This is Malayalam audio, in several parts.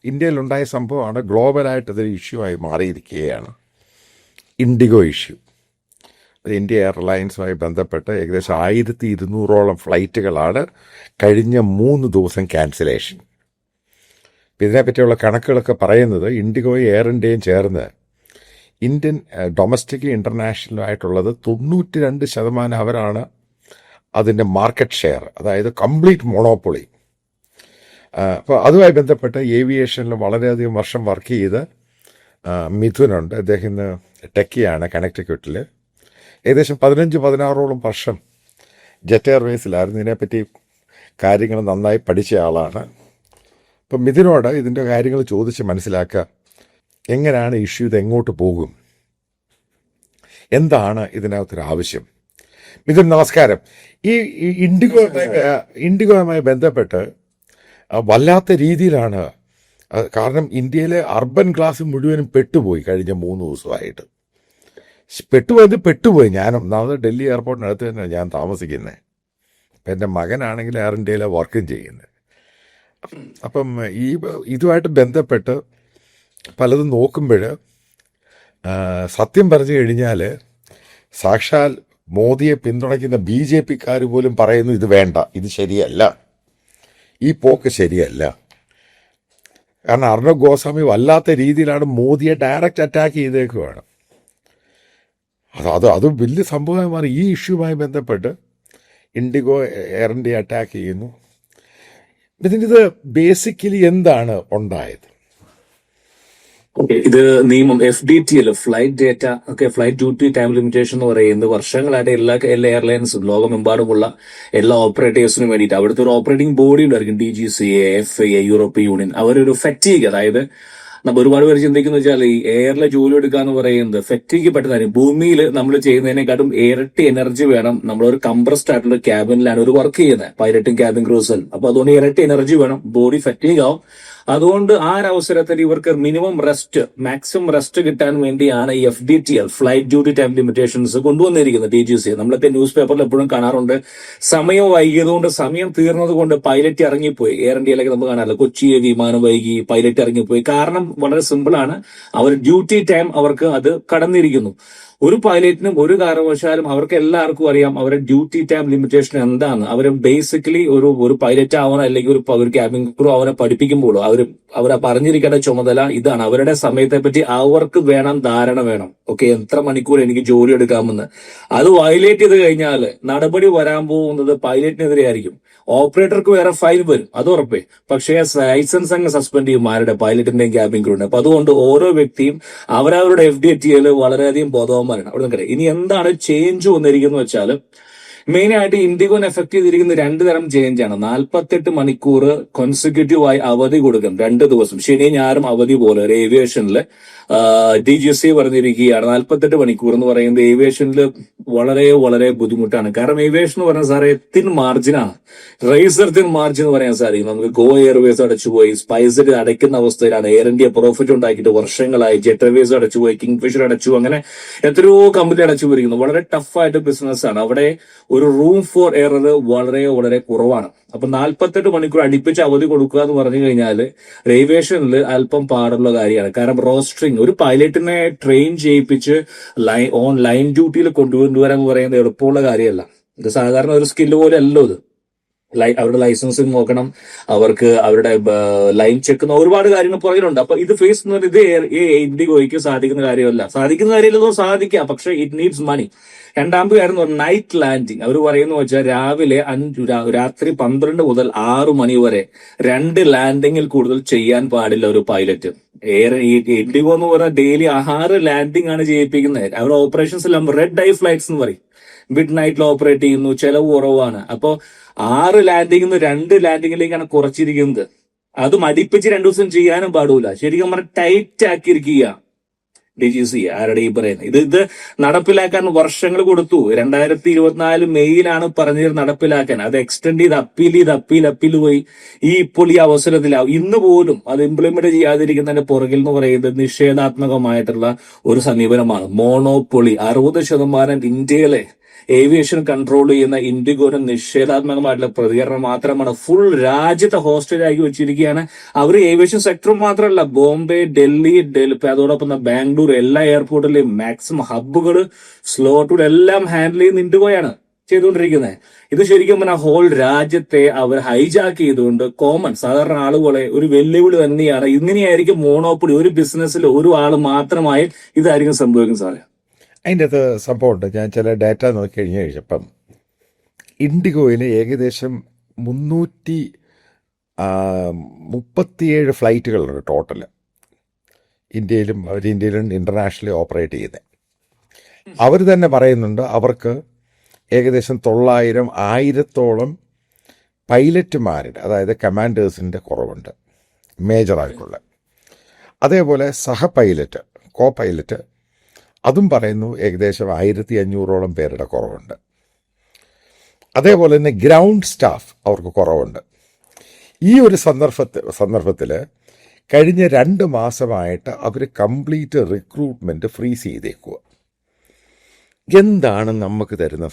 ഇന്ത്യയിലുണ്ടായ സംഭവമാണ്. ഗ്ലോബലായിട്ട് ഇതൊരു ഇഷ്യൂ ആയി മാറിയിരിക്കുകയാണ്. IndiGo issue. ഇന്ത്യ എയർലൈൻസുമായി ബന്ധപ്പെട്ട് ഏകദേശം 1200ഓളം ഫ്ലൈറ്റുകളാണ് കഴിഞ്ഞ 3 ദിവസം ക്യാൻസലേഷൻ. ഇതിനെപ്പറ്റിയുള്ള കണക്കുകളൊക്കെ പറയുന്നത് ഇൻഡിഗോയും എയർ ഇന്ത്യയും ചേർന്ന് ഇന്ത്യൻ ഡൊമസ്റ്റിക് ഇൻ്റർനാഷണലും ആയിട്ടുള്ളത് 92% അവരാണ് അതിൻ്റെ മാർക്കറ്റ് ഷെയർ, അതായത് കംപ്ലീറ്റ് മോണോപ്പൊളി. അപ്പോൾ അതുമായി ബന്ധപ്പെട്ട് ഏവിയേഷനിൽ വളരെയധികം വർഷം വർക്ക് ചെയ്ത് മിഥുനുണ്ട്. അദ്ദേഹം ഇന്ന് ടെക്കിയാണ് കണക്റ്റിക്യൂട്ടിൽ. ഏകദേശം 15-16ഓളം വർഷം ജെറ്റ് എയർവേസിലായിരുന്നു. ഇതിനെപ്പറ്റി കാര്യങ്ങൾ നന്നായി പഠിച്ച ആളാണ്. അപ്പം മിഥുനോട് ഇതിൻ്റെ കാര്യങ്ങൾ ചോദിച്ച് മനസ്സിലാക്കുക, എങ്ങനെയാണ് ഇഷ്യൂ, ഇത് എങ്ങോട്ട് പോകും, എന്താണ് ഇതിനകത്തൊരു ആവശ്യം. മിഥുൻ നമസ്കാരം. ഈ ഇൻഡിഗോയുമായി ബന്ധപ്പെട്ട് വല്ലാത്ത രീതിയിലാണ്, കാരണം ഇന്ത്യയിലെ അർബൻ ക്ലാസ് മുഴുവനും പെട്ടുപോയി കഴിഞ്ഞ 3 ദിവസമായിട്ട്. പെട്ടുപോയി. ഞാൻ ഒന്നാമത് ഡൽഹി എയർപോർട്ടിനടുത്ത് തന്നെയാണ് ഞാൻ താമസിക്കുന്നത്. അപ്പം എൻ്റെ മകനാണെങ്കിൽ എയർ ഇന്ത്യയിലെ വർക്കും ചെയ്യുന്നത്. അപ്പം ഇതുമായിട്ട് ബന്ധപ്പെട്ട് പലതും നോക്കുമ്പോൾ സത്യം പറഞ്ഞു കഴിഞ്ഞാൽ സാക്ഷാൽ മോദിയെ പിന്തുണയ്ക്കുന്ന BJP-ക്കാർ പോലും പറയുന്നു ഇത് വേണ്ട, ഇത് ശരിയല്ല, ഈ പോക്ക് ശരിയല്ല. കാരണം അർണബ് ഗോസ്വാമി വല്ലാത്ത രീതിയിലാണ് മോദിയെ ഡയറക്റ്റ് അറ്റാക്ക് ചെയ്തേക്കുവാണ്. അത് വലിയ സംഭവമായി മാറി. ഈ ഇഷ്യൂമായി ബന്ധപ്പെട്ട് ഇൻഡിഗോ എയർ ഇന്ത്യ അറ്റാക്ക് ചെയ്യുന്നു. ഇതിൻ്റെ ബേസിക്കലി എന്താണ് ഉണ്ടായത്? ഇത് നിയമം FDTL, flight data flight duty time limitation എന്ന് പറയുന്നത് വർഷങ്ങളായിട്ട് എല്ലാ എയർലൈൻസും ലോകമെമ്പാടുമുള്ള എല്ലാ ഓപ്പറേറ്റേഴ്സിനും വേണ്ടിയിട്ട് അവിടുത്തെ ഒരു ഓപ്പറേറ്റിംഗ് ബോഡി ഉണ്ടായിരിക്കും. DGCA, FAA, European union. അവരൊരു ഫെറ്റീഗ്, അതായത് നമ്മൾ ഒരുപാട് പേര് ചിന്തിക്കുന്ന വെച്ചാൽ ഈ എയറിലെ ജോലി എടുക്കുക എന്ന് പറയുന്നത് ഫെറ്റീഗ് പെട്ടെന്ന് ഭൂമിയിൽ നമ്മൾ ചെയ്യുന്നതിനെക്കാട്ടും ഇരട്ടി എനർജി വേണം. നമ്മളൊരു കംപ്രസ്ഡ് ആയിട്ടുള്ള ക്യാബിനിലാണ് ഒരു വർക്ക് ചെയ്യുന്നത്, പൈലറ്റും ക്യാബിൻ ക്രൂസും. അപ്പൊ അതുകൊണ്ട് ഇരട്ടി എനർജി വേണം, ബോഡി ഫെറ്റീഗ് ആവും. അതുകൊണ്ട് ആ ഒരു അവസരത്തിൽ ഇവർക്ക് മാക്സിമം റെസ്റ്റ് കിട്ടാൻ വേണ്ടിയാണ് ഈ FDTL, flight duty time limitations കൊണ്ടുവന്നിരിക്കുന്നത്. DGCA നമ്മളൊക്കെ ന്യൂസ് പേപ്പറിൽ എപ്പോഴും കാണാറുണ്ട്. സമയം വൈകിയതുകൊണ്ട്, സമയം തീർന്നത് കൊണ്ട് പൈലറ്റ് ഇറങ്ങിപ്പോയി. എയർ ഇന്ത്യയിലൊക്കെ നമുക്ക് കാണാറില്ല, കൊച്ചിയെ വിമാനം വൈകി, പൈലറ്റ് ഇറങ്ങിപ്പോയി. കാരണം വളരെ സിമ്പിൾ ആണ്, അവർ ഡ്യൂട്ടി ടൈം അവർക്ക് അത് കടന്നിരിക്കുന്നു. ഒരു പൈലറ്റിനും ഒരു കാരണവശാലും അവർക്ക് എല്ലാവർക്കും അറിയാം അവരുടെ ഡ്യൂട്ടി ടൈം ലിമിറ്റേഷൻ എന്താണ്. അവർ ബേസിക്കലി ഒരു പൈലറ്റ് ആവണം, അല്ലെങ്കിൽ ഒരു ക്യാബിൻ ക്രൂ അവരെ പഠിപ്പിക്കുമ്പോഴോ അവരെ പറഞ്ഞിരിക്കേണ്ട ചുമതല ഇതാണ്. അവരുടെ സമയത്തെ പറ്റി അവർക്ക് ധാരണ വേണം. എത്ര മണിക്കൂർ എനിക്ക് ജോലി എടുക്കാമെന്ന്. അത് വയലേറ്റ് ചെയ്ത് കഴിഞ്ഞാൽ നടപടി വരാൻ പോകുന്നത് പൈലറ്റിനെതിരെ ആയിരിക്കും. ഓപ്പറേറ്റർക്ക് വേറെ ഫൈൻ വരും, അത് ഉറപ്പേ. പക്ഷേ ലൈസൻസ് അങ്ങ് സസ്പെൻഡ് ചെയ്യും ആരുടെ, പൈലറ്റിന്റെയും ക്യാബിൻ ക്രൂവിന്റെ. അപ്പൊ അതുകൊണ്ട് ഓരോ വ്യക്തിയും അവരവരുടെ FDTL വളരെയധികം ബോധവാന്മാരാണ്. അവിടെ നിൽക്കട്ടെ, ഇനി എന്താണ് ചേഞ്ച് വന്നിരിക്കുന്നത് വെച്ചാൽ, മെയിൻ ആയിട്ട് ഇൻഡിഗോനെ എഫക്ട് ചെയ്തിരിക്കുന്ന 2 തരം ചേഞ്ചാണ്. 48 മണിക്കൂർ കോൺസിക്യൂട്ടീവായി അവധി കൊടുക്കും, 2 ദിവസം, ശനിയും ഞായറും അവധി പോലെ. ഒരു ഏവിയേഷനിൽ DGCA പറഞ്ഞിരിക്കുകയാണ് 48 മണിക്കൂർ എന്ന് പറയുന്നത് ഏവിയേഷനിൽ വളരെ വളരെ ബുദ്ധിമുട്ടാണ്. കാരണം ഏവിയേഷൻ എന്ന് പറഞ്ഞാൽ സാറേ തിൻ മാർജിനാണ്, റേസർ തിൻ മാർജിൻ എന്ന് പറയാൻ സാധിക്കും. നമുക്ക് ഗോ എയർവേസ് അടച്ചുപോയി, സ്പൈസ് അടയ്ക്കുന്ന അവസ്ഥയിലാണ്. എയർ ഇന്ത്യ പ്രോഫിറ്റ് ഉണ്ടാക്കിയിട്ട് വർഷങ്ങളായി. ജെറ്റ് എയർവേസ് അടച്ചുപോയി, കിങ്ഫിഷർ അടച്ചു, അങ്ങനെ എത്രയോ കമ്പനി അടച്ചു പോയിരിക്കുന്നു. വളരെ ടഫായിട്ട് ബിസിനസ് ആണ്. അവിടെ ഒരു റൂം ഫോർ എറർ വളരെ വളരെ കുറവാണ്. അപ്പൊ 48 മണിക്കൂർ അടുപ്പിച്ച് അവധി കൊടുക്കുക എന്ന് പറഞ്ഞു കഴിഞ്ഞാൽ ഏവിയേഷനിൽ അല്പം പാടുള്ള കാര്യമാണ്. കാരണം റോസ്റ്ററിങ്, ഒരു പൈലറ്റിനെ ട്രെയിൻ ചെയ്യിപ്പിച്ച് ലൈൻ ഡ്യൂട്ടിയിൽ കൊണ്ടുവരാൻ എന്ന് പറയുന്നത് എളുപ്പമുള്ള കാര്യമല്ല. ഇത് സാധാരണ ഒരു സ്കില്ല് പോലെ അല്ലോ ഇത്. അവരുടെ ലൈസൻസിങ് നോക്കണം, അവർക്ക് അവരുടെ ലൈൻ ചെക്ക്, ഒരുപാട് കാര്യങ്ങൾ പുറകിലുണ്ട്. അപ്പൊ ഇത് ഫേസ് എന്ന് പറയുന്നത് ഇൻഡിഗോയ്ക്ക് സാധിക്കുന്ന കാര്യമില്ലെന്നോ സാധിക്കാം, പക്ഷെ ഇറ്റ് നീഡ്സ് മണി. രണ്ടാമത്തെ കാര്യം നൈറ്റ് ലാൻഡിങ്. അവർ പറയുന്ന വെച്ചാൽ രാത്രി 12 മുതൽ 6 മണി വരെ 2 ലാൻഡിങ്ങിൽ കൂടുതൽ ചെയ്യാൻ പാടില്ല ഒരു പൈലറ്റ്. ഇൻഡിഗോ എന്ന് പറഞ്ഞാൽ ഡെയിലി 6 ലാൻഡിങ് ആണ് ചെയ്യിപ്പിക്കുന്നത്. അവരുടെ ഓപ്പറേഷൻസ് എല്ലാം റെഡ് ഐ ഫ്ലൈറ്റ്സ് എന്ന് പറയും. മിഡ് നൈറ്റിൽ ഓപ്പറേറ്റ് ചെയ്യുന്നു, ചെലവ് കുറവാണ്. അപ്പോ 6 ലാൻഡിങ്ങിൽ 2 ലാൻഡിങ്ങിലേക്കാണ് കുറച്ചിരിക്കുന്നത്. അതും അടുപ്പിച്ച് 2 ദിവസം ചെയ്യാനും പാടില്ല. ശരിക്കും പറഞ്ഞാൽ ടൈറ്റ് ആക്കിയിരിക്കുക DGCA. ആരുടെ ഈ പറയുന്നത് ഇത് നടപ്പിലാക്കാൻ വർഷങ്ങൾ കൊടുത്തു. 2024 മെയ്യിലാണ് പറഞ്ഞത് നടപ്പിലാക്കാൻ. അത് എക്സ്റ്റെൻഡ് ചെയ്ത് അപ്പീൽ പോയി. ഇപ്പോൾ ഈ അവസരത്തിൽ ഇന്ന് പോലും അത് ഇംപ്ലിമെന്റ് ചെയ്യാതിരിക്കുന്നതിന്റെ പുറകിൽ എന്ന് പറയുന്നത് നിഷേധാത്മകമായിട്ടുള്ള ഒരു സമീപനമാണ്. മോണോപ്പൊളി 60% ഇന്ത്യയിലെ ഏവിയേഷൻ കൺട്രോൾ ചെയ്യുന്ന ഇൻഡിഗോന് നിഷേധാത്മകമായിട്ടുള്ള പ്രതികരണം മാത്രമാണ്. ഫുൾ രാജ്യത്തെ ഹോസ്റ്റേജാക്കി വെച്ചിരിക്കുകയാണ് അവർ. ഏവിയേഷൻ സെക്ടർ മാത്രമല്ല, ബോംബെ, ഡൽഹി, അതോടൊപ്പം ബാംഗ്ലൂർ എല്ലാ എയർപോർട്ടിലെയും മാക്സിമം ഹബ്ബുകൾ, സ്ലോട്ടുകൾ എല്ലാം ഹാൻഡിൽ ചെയ്യുന്ന ഇൻഡിഗോയാണ് ചെയ്തുകൊണ്ടിരിക്കുന്നത്. ഇത് ശരിക്കും പറഞ്ഞാൽ ഹോൾ രാജ്യത്തെ അവർ ഹൈജാക്ക് ചെയ്തുകൊണ്ട് കോമൺ സാധാരണ ആളുകളെ ഒരു വെല്ലുവിളി തന്നെയാണ്. ഇങ്ങനെയായിരിക്കും മോണോപ്പൊളി ഒരു ബിസിനസ്സിൽ ഒരു ആൾ മാത്രമായി ഇതായിരിക്കും സംഭവിക്കുന്നത് സാറേ. അതിൻ്റെ അകത്ത് സംഭവമുണ്ട്. ഞാൻ ചില ഡാറ്റ നോക്കി കഴിഞ്ഞപ്പം ഇൻഡിഗോയിൽ ഏകദേശം 337 ഫ്ലൈറ്റുകളുണ്ട് ടോട്ടൽ ഇന്ത്യയിലും. അവർ ഇന്ത്യയിലും ഇൻ്റർനാഷണലി ഓപ്പറേറ്റ് ചെയ്യുന്നത്. അവർ തന്നെ പറയുന്നുണ്ട് അവർക്ക് ഏകദേശം 1000-1000 പൈലറ്റുമാരുടെ, അതായത് കമാൻഡേഴ്സിൻ്റെ കുറവുണ്ട് മേജറായിട്ടുള്ള. അതേപോലെ സഹ പൈലറ്റ്, കോ പൈലറ്റ്, അതും പറയുന്നു ഏകദേശം 1500 പേരുടെ കുറവുണ്ട്. അതേപോലെ തന്നെ ഗ്രൗണ്ട് സ്റ്റാഫ് അവർക്ക് കുറവുണ്ട്. ഈ ഒരു സന്ദർഭത്തിൽ കഴിഞ്ഞ 2 മാസമായിട്ട് അവർ കംപ്ലീറ്റ് റിക്രൂട്ട്മെൻറ്റ് ഫ്രീസ് ചെയ്തേക്കുക. എന്താണ് നമുക്ക് തരുന്ന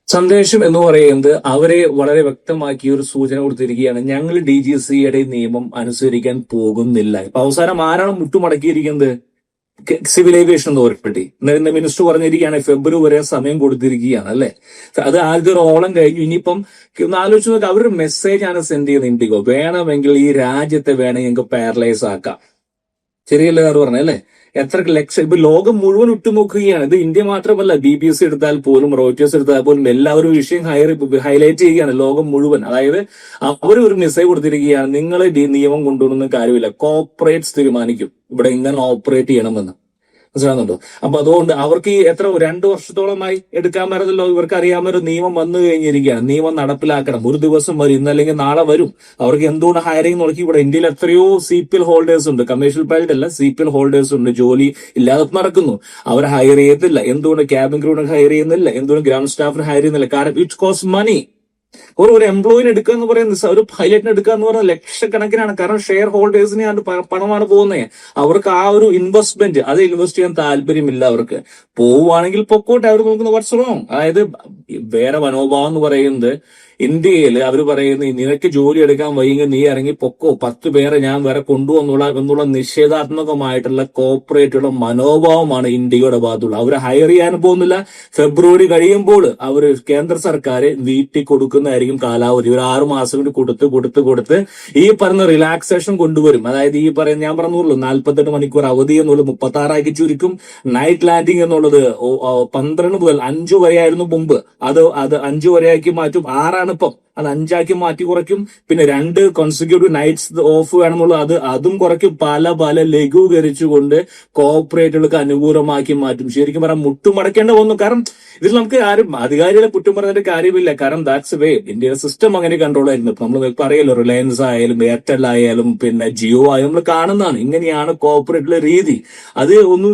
സന്ദേശം എന്ന് പറയുന്നത് അവരെ വളരെ വ്യക്തമാക്കി ഒരു സൂചന കൊടുത്തിരിക്കുകയാണ്. ഞങ്ങൾ DGCA നിയമം അനുസരിക്കാൻ പോകുന്നില്ല. ഇപ്പൊ അവസാനം ആരാണ് മുട്ടുമടക്കിയിരിക്കുന്നത്? Civil aviation authority. ഇന്ന് മിനിസ്റ്റർ പറഞ്ഞിരിക്കുകയാണ് ഫെബ്രുവരി വരെ സമയം കൊടുത്തിരിക്കുകയാണ് അല്ലെ. അത് ആദ്യത്തെ ഒരു ഓളം കഴിഞ്ഞു. ഇനിയിപ്പം ഒന്ന് ആലോചിച്ച് നോക്കുക, അവരുടെ മെസ്സേജ് ആണ് സെൻഡ് ചെയ്യുന്നത് ഇൻഡിഗോ. വേണമെങ്കിൽ ഈ രാജ്യത്തെ വേണമെങ്കിൽ ഞങ്ങൾക്ക് പാരലൈസ് ആക്കാം. ശരിയല്ലേ സാർ പറഞ്ഞല്ലേ? എത്ര ലക്ഷം ഇപ്പൊ ലോകം മുഴുവൻ ഉറ്റുനോക്കുകയാണ്. ഇത് ഇന്ത്യ മാത്രമല്ല, BBC എടുത്താൽ പോലും, റോയിറ്റേഴ്സ് എടുത്താൽ പോലും എല്ലാവരും വിഷയം ഹൈലൈറ്റ് ചെയ്യുകയാണ് ലോകം മുഴുവൻ. അതായത് അവർ ഒരു മെസ്സേജ് കൊടുത്തിരിക്കുകയാണ്, നിങ്ങൾ നിയമം കൊണ്ടുവരുന്ന കാര്യമില്ല, കോർപ്പറേറ്റ്സ് തീരുമാനിക്കും ഇവിടെ ഇങ്ങനെ ഓപ്പറേറ്റ് ചെയ്യണമെന്ന്. മനസ്സിലാകുന്നുണ്ടോ? അപ്പൊ അതുകൊണ്ട് അവർക്ക് ഈ 2 വർഷത്തോളമായി എടുക്കാൻ പറ്റത്തില്ലോ. ഇവർക്ക് അറിയാമൊരു നിയമം വന്നു കഴിഞ്ഞിരിക്കുകയാണ്. നിയമം നടപ്പിലാക്കണം. ഒരു ദിവസം വരും, ഇന്നല്ലെങ്കിൽ നാളെ വരും. അവർക്ക് എന്തുകൊണ്ട് ഹയറിംഗ് നോക്കി? ഇവിടെ ഇന്ത്യയിൽ എത്രയോ CPL ഹോൾഡേഴ്സ് ഉണ്ട്, കമേഴ്ഷ്യൽ പൈലറ്റ് അല്ല, CPL ഹോൾഡേഴ്സ് ഉണ്ട്. ജോലി ഇല്ലാതെ നടക്കുന്നു. അവർ ഹയർ ചെയ്യത്തില്ല. എന്തുകൊണ്ട് ക്യാബിൻ ക്രൂവിനെ ഹയർ ചെയ്യുന്നില്ല? എന്തുകൊണ്ട് ഗ്രൗണ്ട് സ്റ്റാഫിനെ ഹയർ ചെയ്യുന്നില്ല? കാരണം ഇറ്റ് കോസ്റ്റ് മണി. ഒരു എംപ്ലോയിനെ എടുക്കുക എന്ന് പറയുന്നത്, ഒരു പൈലറ്റിനെ എടുക്കുക എന്ന് പറയുന്നത് ലക്ഷക്കണക്കിനാണ്. കാരണം ഷെയർ ഹോൾഡേഴ്സിന് പണമാണ് പോകുന്നത്. അവർക്ക് ആ ഒരു ഇൻവെസ്റ്റ്മെന്റ് അത് ഇൻവെസ്റ്റ് ചെയ്യാൻ താല്പര്യമില്ല. അവർക്ക് പോവുകയാണെങ്കിൽ പൊക്കോട്ടെ. അവർ നോക്കുന്ന വാട്ട്സ് റോങ്. അതായത് വേറെ മനോഭാവം എന്ന് പറയുന്നത്, ഇന്ത്യയിൽ അവർ പറയുന്നത് നിനക്ക് ജോലി എടുക്കാൻ വൈകി നീ ഇറങ്ങി പൊക്കോ, 10 പേരെ ഞാൻ വരെ കൊണ്ടുവന്നുള്ള നിഷേധാത്മകമായിട്ടുള്ള കോർപ്പറേറ്റുള്ള മനോഭാവമാണ് ഇന്ത്യയുടെ ഭാഗത്തുള്ള. അവർ ഹയർ ചെയ്യാൻ പോകുന്നില്ല. ഫെബ്രുവരി കഴിയുമ്പോൾ അവർ കേന്ദ്ര സർക്കാർ വീട്ടിൽ കൊടുക്കുന്നതായിരിക്കും കാലാവധി. ഒരു 6 മാസം കൂടി കൊടുത്ത് ഈ പറഞ്ഞ റിലാക്സേഷൻ കൊണ്ടുവരും. അതായത് ഈ പറയുന്ന ഞാൻ പറഞ്ഞുള്ളൂ 48 മണിക്കൂർ അവധി എന്നുള്ളത് 36 ചുരുക്കും. നൈറ്റ് ലാൻഡിംഗ് എന്നുള്ളത് 12 മുതൽ 5 വരെ ആയിരുന്നു മുമ്പ്. അത് 5 വരെയാക്കി മാറ്റും. 6 ഇപ്പം അത് 5 മാറ്റി കുറയ്ക്കും. പിന്നെ 2 കോൺസിക്യൂട്ടീവ് നൈറ്റ്സ് ഓഫ് വേണമെന്നുള്ളത് അതും കുറയ്ക്കും. പല ലഘൂകരിച്ചുകൊണ്ട് കോർപ്പറേറ്റുകൾക്ക് അനുകൂലമാക്കി മാറ്റും. ശരിക്കും പറയാൻ മുട്ടുമടക്കേണ്ട വന്നു. കാരണം ഇതിൽ നമുക്ക് ആരും അധികാരികളെ കുറ്റം പറഞ്ഞതിന്റെ കാര്യമില്ല. കാരണം ദാറ്റ്സ് വേ ഇന്ത്യയുടെ സിസ്റ്റം അങ്ങനെ കൺട്രോൾ ആയിരുന്നു. ഇപ്പൊ നമ്മൾ പറയല്ലോ, റിലയൻസ് ആയാലും എയർടെൽ ആയാലും പിന്നെ ജിയോ ആയാലും നമ്മൾ കാണുന്നതാണ്. ഇങ്ങനെയാണ് കോർപ്പറേറ്റിലെ രീതി. അത് ഒന്നും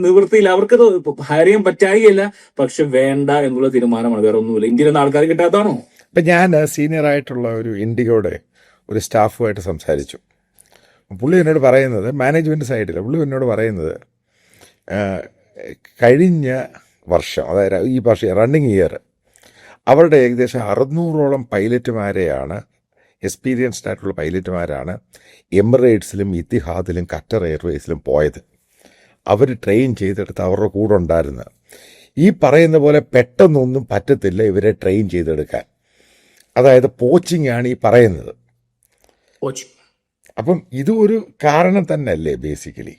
നിവൃത്തിയില്ല. അവർക്കത് ഹയർ ചെയ്യാൻ പറ്റായില്ല. പക്ഷെ വേണ്ട എന്നുള്ള തീരുമാനമാണ്, വേറെ ഒന്നുമില്ല. ഇന്ത്യയിലെ ആൾക്കാർ കിട്ടാത്തതാണോ? ഇപ്പം ഞാൻ സീനിയറായിട്ടുള്ള ഒരു ഇൻഡിഗോയുടെ ഒരു സ്റ്റാഫുമായിട്ട് സംസാരിച്ചു. പുള്ളി എന്നോട് പറയുന്നത്, മാനേജ്മെൻറ്റ് സൈഡിൽ പുള്ളി എന്നോട് പറയുന്നത്, കഴിഞ്ഞ വർഷം, അതായത് ഈ വർഷം റണ്ണിങ് ഇയർ, അവരുടെ ഏകദേശം 600ഓളം പൈലറ്റുമാരെയാണ്, എക്സ്പീരിയൻസ്ഡ് ആയിട്ടുള്ള പൈലറ്റുമാരാണ് എമിറേറ്റ്സിലും ഇത്തിഹാദിലും ഖത്തർ എയർവേസിലും പോയത്. അവർ ട്രെയിൻ ചെയ്തെടുത്ത് അവരുടെ കൂടെ ഉണ്ടായിരുന്നത്. ഈ പറയുന്ന പോലെ പെട്ടെന്നൊന്നും പറ്റത്തില്ല ഇവരെ ട്രെയിൻ ചെയ്തെടുക്കാൻ. അതായത് പോച്ചിങ് ആണ് ഈ പറയുന്നത്. അപ്പം ഇത് ഒരു കാരണം തന്നെ അല്ലേ ബേസിക്കലി?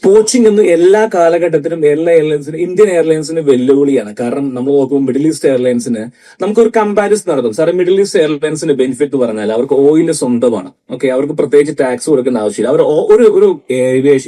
പോച്ചിങ് എന്ന് എല്ലാ കാലഘട്ടത്തിലും എല്ലാ എയർലൈൻസിനും, ഇന്ത്യൻ എയർലൈൻസിന് വെല്ലുവിളിയാണ്. കാരണം നമ്മൾ നോക്കുമ്പോൾ മിഡിൽ ഈസ്റ്റ് എയർലൈൻസിന് നമുക്കൊരു കമ്പാരിസൺ നടത്തും. സാറേ, മിഡിൽ ഈസ്റ്റ് എയർലൈൻസിന്റെ ബെനിഫിറ്റ് പറഞ്ഞാൽ അവർക്ക് ഓയിൽ സ്വന്തമാണ്. ഓക്കെ, അവർക്ക് പ്രത്യേകിച്ച് ടാക്സ് കൊടുക്കേണ്ട ആവശ്യമില്ല. അവർ ഒരു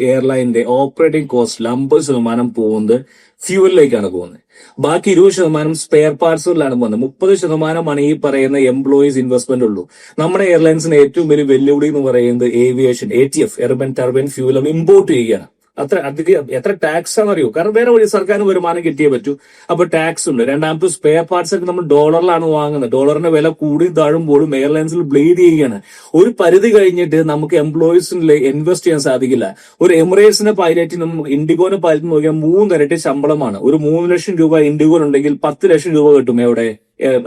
എയർലൈനിന്റെ ഓപ്പറേറ്റിംഗ് കോസ്റ്റിൽ 50% പോകുന്നത് ഫ്യൂവലിലേക്കാണ് പോകുന്നത്. ബാക്കി 20% സ്പെയർ പാർട്സുകളിലാണ് പോകുന്നത്. 30% ഈ പറയുന്ന എംപ്ലോയീസ് ഇൻവെസ്റ്റ്മെന്റ് ഉള്ളൂ. നമ്മുടെ എയർലൈൻസിന് ഏറ്റവും വലിയ വെല്ലുവിളി എന്ന് പറയുന്നത് aviation, ATF, urban turbine fuel import ചെയ്യുകയാണ്. എത്ര ടാക്സ് ആണെന്നറിയോ? കാരണം വേറെ വഴി സർക്കാരിന് വരുമാനം കിട്ടിയേ പറ്റൂ. അപ്പൊ ടാക്സ് ഉണ്ട്. രണ്ടാമത്തെ സ്പെയർ പാർട്സ് ഒക്കെ നമ്മൾ ഡോളറിലാണ് വാങ്ങുന്നത്. ഡോളറിന്റെ വില കൂടി താഴുമ്പോഴും എയർലൈൻസിൽ ബ്ലീഡ് ചെയ്യുകയാണ്. ഒരു പരിധി കഴിഞ്ഞിട്ട് നമുക്ക് എംപ്ലോയീസിൽ ഇൻവെസ്റ്റ് ചെയ്യാൻ സാധിക്കില്ല. ഒരു എമിറേറ്റ്സിന്റെ പൈലറ്റ് നമുക്ക് ഇൻഡിഗോനെ പൈലറ്റ് നോക്കിയാൽ 3 ഇരട്ടി ശമ്പളമാണ്. ഒരു 3 ലക്ഷം രൂപ ഇൻഡിഗോ ഉണ്ടെങ്കിൽ 10 ലക്ഷം രൂപ കിട്ടും എവിടെ?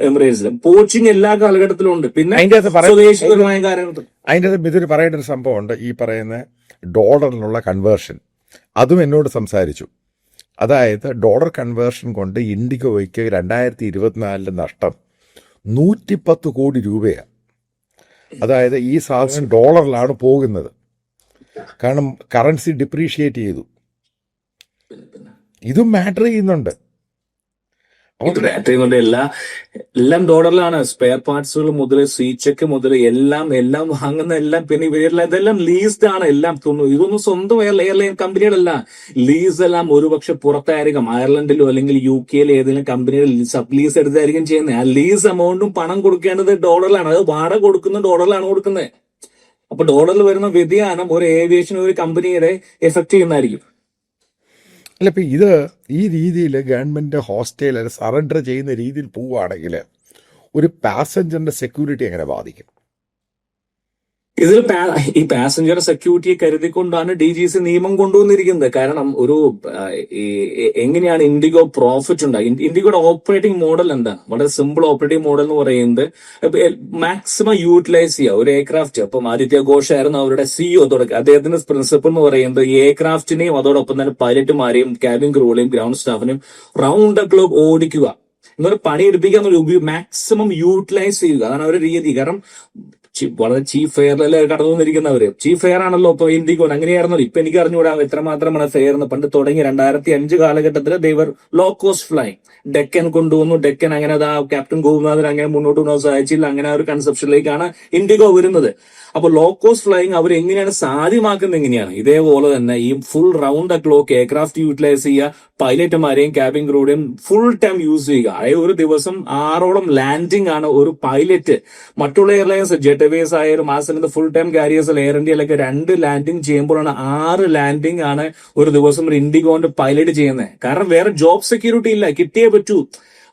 എമിറേറ്റ്സിലും. കോച്ചിങ് എല്ലാ കാലഘട്ടത്തിലും ഉണ്ട്. പിന്നെ സ്വദേശിപരമായ കാര്യങ്ങൾ അതിൻ്റെ ഇതൊരു പറയേണ്ട ഒരു സംഭവമുണ്ട്. ഈ പറയുന്ന ഡോളറിനുള്ള കൺവേർഷൻ അതും എന്നോട് സംസാരിച്ചു. അതായത് ഡോളർ കൺവേർഷൻ കൊണ്ട് ഇൻഡിഗോയ്ക്ക് 2024 നഷ്ടം 110 കോടി രൂപയാണ്. അതായത് ഈ സാധനം ഡോളറിലാണ് പോകുന്നത്. കാരണം കറൻസി ഡിപ്രീഷിയേറ്റ് ചെയ്തു. ഇതും മാറ്റർ ചെയ്യുന്നുണ്ട്. എല്ലാം ഡോളറിലാണ്. സ്പെയർ പാർട്സുകൾ മുതൽ സീച്ചക്ക് മുതൽ എല്ലാം വാങ്ങുന്ന എല്ലാം. പിന്നെ ഇതെല്ലാം ലീസ്ഡ് ആണ്. എല്ലാം ഇതൊന്നും സ്വന്തം എയർലൈൻ കമ്പനികളല്ല. ലീസ് എല്ലാം ഒരുപക്ഷെ പുറത്തായിരിക്കും. അയർലൻഡിലോ അല്ലെങ്കിൽ UK ഏതെങ്കിലും കമ്പനികൾ സബ് ലീസ് എടുത്തായിരിക്കും ചെയ്യുന്നത്. ആ ലീസ് എമൗണ്ടും പണം കൊടുക്കേണ്ടത് ഡോളറിലാണ്. അത് വാടക കൊടുക്കുന്ന ഡോളറിലാണ് കൊടുക്കുന്നത്. അപ്പൊ ഡോളറിൽ വരുന്ന വ്യതിയാനം ഒരു ഏവിയേഷൻ ഒരു കമ്പനിയുടെ എഫക്ട് ചെയ്യുന്നതായിരിക്കും. അല്ല, ഇപ്പം ഈ രീതിയിൽ ഗവൺമെൻറ് ഹോസ്റ്റൽ സറണ്ടർ ചെയ്യുന്ന രീതിയിൽ പോവുകയാണെങ്കിൽ ഒരു പാസഞ്ചറിൻ്റെ സെക്യൂരിറ്റി എങ്ങനെ ബാധിക്കും? ഇതിൽ ഈ പാസഞ്ചർ സെക്യൂരിറ്റിയെ കരുതിക്കൊണ്ടാണ് DGC നിയമം കൊണ്ടുവന്നിരിക്കുന്നത്. കാരണം എങ്ങനെയാണ് ഇൻഡിഗോ പ്രോഫിറ്റ് ഉണ്ടാകും? ഇൻഡിഗോയുടെ ഓപ്പറേറ്റിംഗ് മോഡൽ എന്താ? വളരെ സിമ്പിൾ ഓപ്പറേറ്റിംഗ് മോഡൽ എന്ന് പറയുന്നത് മാക്സിമം യൂട്ടിലൈസ് ചെയ്യുക ഒരു എയർക്രാഫ്റ്റ്. അപ്പം ആദിത്യ ഘോഷ് ആയിരുന്നു അവരുടെ CEO തുടക്കം. അദ്ദേഹത്തിന്റെ പ്രിൻസിപ്പിൾ എന്ന് പറയുന്നത് ഈ എയർക്രാഫ്റ്റിനെയും അതോടൊപ്പം തന്നെ പൈലറ്റുമാരെയും ക്യാബിൻ ക്രൂകളെയും ഗ്രൗണ്ട് സ്റ്റാഫിനെയും റൗണ്ട് ദ ക്ലോക്ക് ഓടിക്കുക എന്നൊരു പണി എടുപ്പിക്കുക, മാക്സിമം യൂട്ടിലൈസ് ചെയ്യുക. അതാണ് അവരുടെ രീതി. കാരണം വളരെ ചീഫ് ഫെയറിലല്ലേ കടന്നു വന്നിരിക്കുന്നവര്. ചീഫ് ഫെയർ ആണല്ലോ ഇപ്പൊ ഇൻഡിഗോ. അങ്ങനെയായിരുന്നല്ലോ. ഇപ്പൊ എനിക്ക് അറിഞ്ഞുകൂടാ എത്രമാത്രമാണ് ഫെയർ എന്ന്. പണ്ട് തുടങ്ങി 2005 കാലഘട്ടത്തിൽ ദേവർ ലോ കോസ്റ്റ് ഫ്ലൈങ്. ഡെക്കൻ കൊണ്ടുവന്നു. ഡെക്കൻ അങ്ങനെ ക്യാപ്റ്റൻ ഗോപിനാഥൻ അങ്ങനെ മുന്നോട്ട് കൊണ്ടുപോകാൻ സാധിച്ചില്ല. അങ്ങനെ ഒരു കൺസെപ്ഷനിലേക്കാണ് ഇൻഡിഗോ വരുന്നത്. അപ്പൊ ലോ കോസ്റ്റ് ഫ്ലൈങ് അവർ എങ്ങനെയാണ് സാധ്യമാക്കുന്നത്? എങ്ങനെയാണ്? ഇതേപോലെ തന്നെ ഈ full round the clock aircraft utilise ചെയ്യുക, പൈലറ്റുമാരെയും ക്യാബിൻ ക്രൂടെയും ഫുൾ ടൈം യൂസ് ചെയ്യുക. അതായത് ഒരു ദിവസം 6ഓളം ലാൻഡിംഗ് ആണ് ഒരു പൈലറ്റ്. മറ്റുള്ള എയർലൈൻസ് ജെറ്റ് എവേസ് ആയാലും മാസത്തിൽ ഫുൾ ടൈം കാരിയേഴ്സ് എയർ ഇന്ത്യയിലൊക്കെ 2 ലാൻഡിംഗ് ചെയ്യുമ്പോഴാണ് 6 ലാൻഡിംഗ് ആണ് ഒരു ദിവസം ഒരു ഇൻഡിഗോന്റെ പൈലറ്റ് ചെയ്യുന്നത്. കാരണം വേറെ ജോബ് സെക്യൂരിറ്റി ഇല്ല, കിട്ടിയേ പറ്റൂ.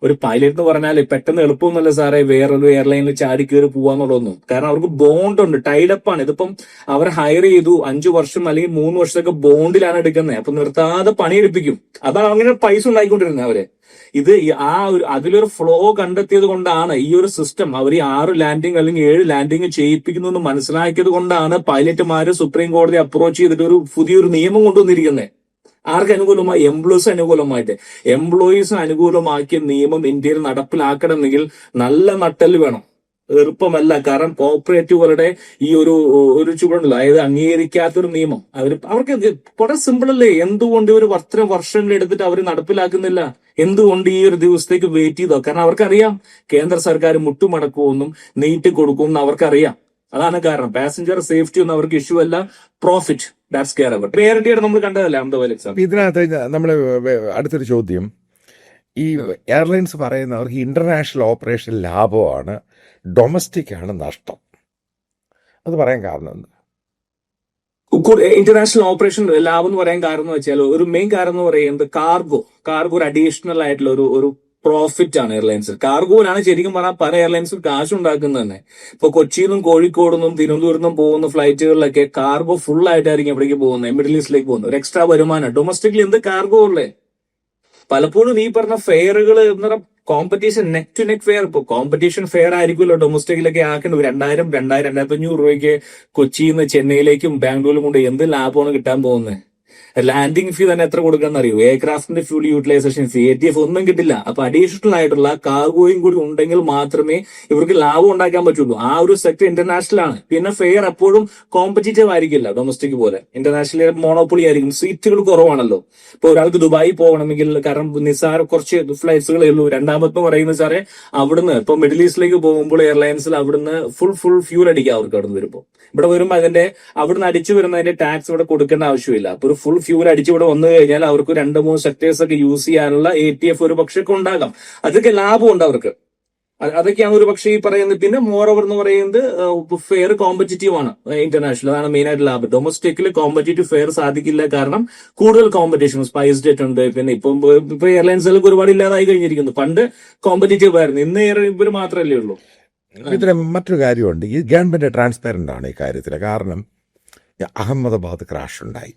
ഒരു പൈലറ്റ് എന്ന് പറഞ്ഞാൽ പെട്ടെന്ന് എളുപ്പമൊന്നുമല്ല സാറേ വേറൊരു എയർലൈനിൽ ചാടി കയറി പോവാന്നുള്ളതൊന്നും. കാരണം അവർക്ക് ബോണ്ട് ഉണ്ട്, ടൈഡപ്പാണ്. ഇതിപ്പം അവർ ഹയർ ചെയ്തു 5 വർഷം അല്ലെങ്കിൽ 3 വർഷമൊക്കെ ബോണ്ടിലാണ് എടുക്കുന്നത്. അപ്പൊ നിർത്താതെ പണിയെടുപ്പിക്കും. അതാണ് അങ്ങനെ പൈസ ഉണ്ടായിക്കൊണ്ടിരുന്നത് അവര്. ഇത് അതിലൊരു ഫ്ലോ കണ്ടെത്തിയത് കൊണ്ടാണ് ഈ ഒരു സിസ്റ്റം അവർ 6 ലാൻഡിംഗ് അല്ലെങ്കിൽ 7 ലാൻഡിംഗ് ചെയ്യിപ്പിക്കുന്നു എന്ന് മനസ്സിലാക്കിയത് കൊണ്ടാണ് പൈലറ്റുമാര് സുപ്രീം കോടതി അപ്രോച്ച് ചെയ്തിട്ട് ഒരു പുതിയൊരു നിയമം കൊണ്ടുവന്നിരിക്കുന്നത്. ആർക്ക് അനുകൂലമായി? എംപ്ലോയീസ് അനുകൂലമായിട്ട്. എംപ്ലോയീസിന് അനുകൂലമാക്കിയ നിയമം ഇന്ത്യയിൽ നടപ്പിലാക്കണമെങ്കിൽ നല്ല നട്ടല് വേണം, എളുപ്പമല്ല. കാരണം കോർപ്പറേറ്റുകളുടെ ഈ ഒരു ചുവടുണ്ടല്ലോ, അതായത് അംഗീകരിക്കാത്തൊരു നിയമം അവർക്ക് വളരെ സിമ്പിൾ അല്ലേ? എന്തുകൊണ്ട് ഇവർ വർഷങ്ങൾ എടുത്തിട്ട് അവർ നടപ്പിലാക്കുന്നില്ല? എന്തുകൊണ്ട് ഈ ഒരു ദിവസത്തേക്ക് വെയിറ്റ് ചെയ്തോ? കാരണം അവർക്കറിയാം കേന്ദ്ര സർക്കാർ മുട്ടുമടക്കുമെന്നും നീട്ടി കൊടുക്കുമെന്നും അവർക്കറിയാം. അതാണ് കാരണം. പാസഞ്ചർ സേഫ്റ്റി ഒന്നും അവർക്ക് ഇഷ്യൂ അല്ല, പ്രോഫിറ്റ് ദാറ്റ്സ് കെയർ അവർ. ക്ലിയറിറ്റിയാണ് നമ്മൾ കണ്ടതല്ലേ അഹമ്മദാബാദ് എക്സാം. ഇതിനകത്ത് നമ്മൾ അടുത്തൊരു ചോദ്യം, ഈ എയർലൈൻസ് പറയുന്നവർക്ക് ഇന്റർനാഷണൽ ഓപ്പറേഷൻ ലാഭമാണ്, ഡൊമസ്റ്റിക് ആണ് നഷ്ടം. അത് പറയാൻ കാരണം എന്താ? ഇന്റർനാഷണൽ ഓപ്പറേഷൻ ലാഭം എന്ന് പറയാൻ കാരണം എന്ന് വെച്ചാൽ ഒരു മെയിൻ കാരണം എന്ന് പറയുന്നത് കാർഗോ ഒരു അഡീഷണൽ ആയിട്ടുള്ള ഒരു പ്രോഫിറ്റ് ആണ് എയർലൈൻസ്. കാർഗോയിലാണ് ശരിക്കും പറഞ്ഞാൽ പല എയർലൈൻസും കാശ് ഉണ്ടാക്കുന്നത് തന്നെ. ഇപ്പൊ കൊച്ചിയിൽ നിന്നും കോഴിക്കോട് നിന്നും തിരുവനന്തപുരത്ത് നിന്നും പോകുന്ന ഫ്ലൈറ്റുകളിലൊക്കെ കാർഗോ ഫുൾ ആയിട്ടായിരിക്കും എവിടേക്ക് പോകുന്നത്, മിഡിൽ ഈസ്റ്റിലേക്ക് പോകുന്നത്. ഒരു എക്സ്ട്രാ വരുമാനം. ഡൊമസ്റ്റിക്കലി എന്ത് കാർഗോ ഉള്ളേ? പലപ്പോഴും ഈ പറഞ്ഞ ഫെയറുകൾ എന്ന് പറഞ്ഞാൽ competition neck to neck fare. ഇപ്പൊ കോമ്പറ്റീഷൻ ഫെയർ ആയിരിക്കുമല്ലോ ഡൊമസ്റ്റിക്കിലൊക്കെ ആക്കേണ്ടത്. 2000-2500 രൂപയ്ക്ക് കൊച്ചിയിൽ നിന്ന് ചെന്നൈയിലേക്കും ബാംഗ്ലൂരിലും കൊണ്ട് എന്ത് ലാഭമാണ് കിട്ടാൻ പോകുന്നത്? ലാൻഡിംഗ് ഫീ തന്നെ എത്ര കൊടുക്കാന്ന് അറിയൂ? എയർക്രാഫ്റ്റിന്റെ ഫ്യൂൽ യൂട്ടിലൈസേഷൻ ഫീ, ATF ഒന്നും കിട്ടില്ല. അപ്പൊ അഡീഷണൽ ആയിട്ടുള്ള കാർഗോയും കൂടി ഉണ്ടെങ്കിൽ മാത്രമേ ഇവർക്ക് ലാഭം ഉണ്ടാക്കാൻ പറ്റുള്ളൂ. ആ ഒരു സെക്ടർ ഇന്റർനാഷണൽ ആണ്. പിന്നെ ഫെയർ എപ്പോഴും കോമ്പറ്റീറ്റീവ് ആയിരിക്കില്ല ഡൊമസ്റ്റിക് പോലെ. ഇന്റർനാഷണൽ മോണോപ്പൊളി ആയിരിക്കും, സീറ്റുകൾ കുറവാണല്ലോ. ഇപ്പൊ ഒരാൾക്ക് ദുബായി പോകണമെങ്കിൽ കാരണം നിസ്സാര കുറച്ച് ഫ്ലൈറ്റ്സുകളേ ഉള്ളൂ. രണ്ടാമത്തെ പറയുന്നത് സാറേ അവിടുന്ന് ഇപ്പൊ മിഡിൽ ഈസ്റ്റിലേക്ക് പോകുമ്പോൾ എയർലൈൻസിൽ അവിടുന്ന് ഫുൾ ഫ്യൂൽ അടിക്കുക അവർക്ക്. അവിടുന്ന് വരുമ്പോൾ ഇവിടെ വരുമ്പോൾ അവിടുന്ന് അടിച്ചു വരുന്നതിന്റെ ടാക്സ് ഇവിടെ കൊടുക്കേണ്ട ആവശ്യമില്ല. അപ്പൊ ഒരു ഫുൾ ഫ്യൂൽ അടിച്ച് ഇവിടെ വന്നു കഴിഞ്ഞാൽ അവർക്ക് 2-3 സെക്ടേഴ്സ് ഒക്കെ യൂസ് ചെയ്യാനുള്ള ATF ഒരു പക്ഷേ ഉണ്ടാകാം. അതൊക്കെ ലാഭമുണ്ട് അവർക്ക്. അതൊക്കെയാണ് ഒരു പക്ഷേ ഈ പറയുന്നത്. പിന്നെ മോർ ഓവർ എന്ന് പറയുന്നത് ഫെയർ കോമ്പറ്റീറ്റീവ് ആണ് ഇന്റർനാഷണൽ. അതാണ് മെയിൻ ആയിട്ട് ലാഭം. ഡൊമസ്റ്റിക്കിൽ കോമ്പറ്റീറ്റീവ് ഫെയർ സാധിക്കില്ല, കാരണം കൂടുതൽ കോമ്പറ്റീഷൻ. സ്പൈസ് ജെറ്റ് ഉണ്ട്, പിന്നെ ഇപ്പൊ എയർലൈൻസുകൾക്ക് ഒരുപാട് ഇല്ലാതായി കഴിഞ്ഞിരിക്കുന്നു. പണ്ട് കോമ്പറ്റീറ്റീവ് ആയിരുന്നു, ഇന്ന് ഇവർ മാത്രമല്ലേ ഉള്ളൂ. ഇതിന് മറ്റൊരു കാര്യമുണ്ട്, ഈ ഗവൺമെൻറ് ട്രാൻസ്പെറൻ്റ് ആണ് ഈ കാര്യത്തിൽ. കാരണം അഹമ്മദാബാദ് ക്രാഷ് ഉണ്ടായി,